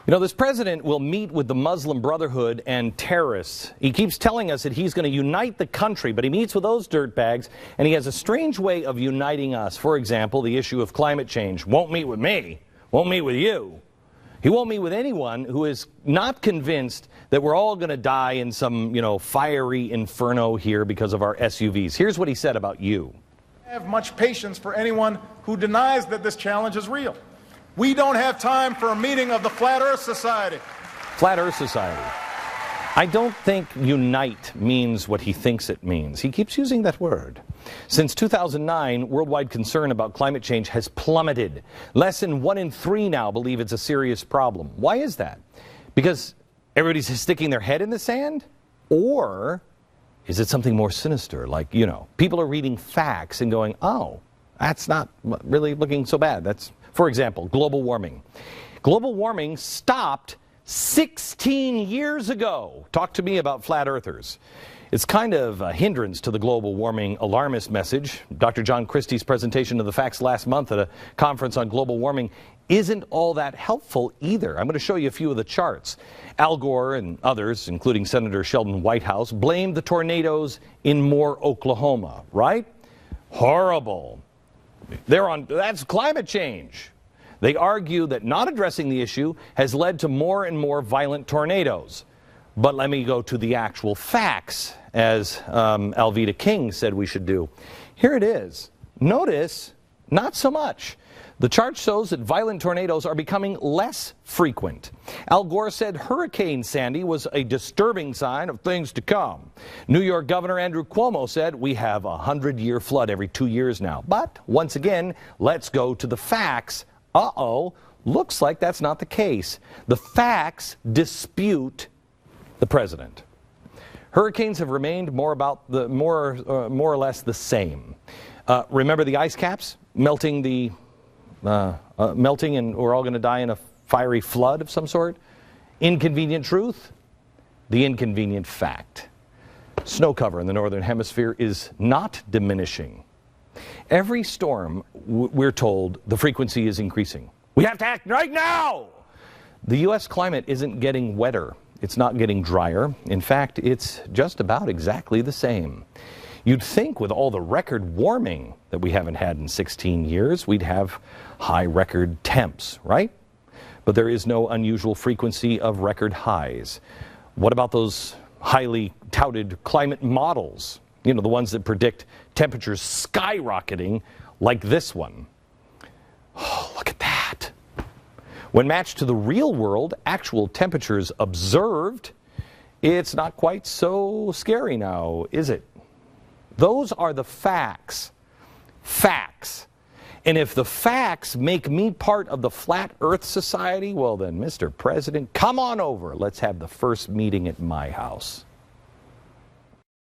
You know, this president will meet with the Muslim Brotherhood and terrorists. He keeps telling us that he's going to unite the country, but he meets with those dirtbags, and he has a strange way of uniting us. For example, the issue of climate change. Won't meet with me. Won't meet with you. He won't meet with anyone who is not convinced that we're all going to die in some, fiery inferno here because of our SUVs. Here's what he said about you. I have much patience for anyone who denies that this challenge is real. We don't have time for a meeting of the Flat Earth Society. Flat Earth Society. I don't think unite means what he thinks it means. He keeps using that word. Since 2009, worldwide concern about climate change has plummeted. Less than 1 in 3 now believe it's a serious problem. Why is that? Because everybody's sticking their head in the sand? Or is it something more sinister? Like, people are reading facts and going, oh, that's not really looking so bad. That's, for example, global warming. Global warming stopped 16 years ago. Talk to me about flat earthers. It's kind of a hindrance to the global warming alarmist message. Dr. John Christie's presentation of the facts last month at a conference on global warming isn't all that helpful either. I'm going to show you a few of the charts. Al Gore and others, including Senator Sheldon Whitehouse, blamed the tornadoes in Moore, Oklahoma, right? Horrible. That's climate change. They argue that not addressing the issue has led to more and more violent tornadoes. But let me go to the actual facts, as Alveda King said we should do. Here it is. Notice, not so much. The chart shows that violent tornadoes are becoming less frequent. Al Gore said Hurricane Sandy was a disturbing sign of things to come. New York Governor Andrew Cuomo said we have a 100-year flood every 2 years now. But once again, let's go to the facts. Uh-oh, looks like that's not the case. The facts dispute the president. Hurricanes have remained more or less the same. Remember the ice caps melting and we're all going to die in a fiery flood of some sort? Inconvenient truth, the inconvenient fact. Snow cover in the northern hemisphere is not diminishing. Every storm, we're told, the frequency is increasing. We have to act right now! The U.S. climate isn't getting wetter. It's not getting drier. In fact, it's just about exactly the same. You'd think with all the record warming that we haven't had in 16 years, we'd have high record temps, right? But there is no unusual frequency of record highs. What about those highly touted climate models? The ones that predict temperatures skyrocketing like this one. Oh, look at that. When matched to the real world, actual temperatures observed, it's not quite so scary now, is it? Those are the facts. Facts. And if the facts make me part of the Flat Earth Society, well then, Mr. President, come on over. Let's have the first meeting at my house.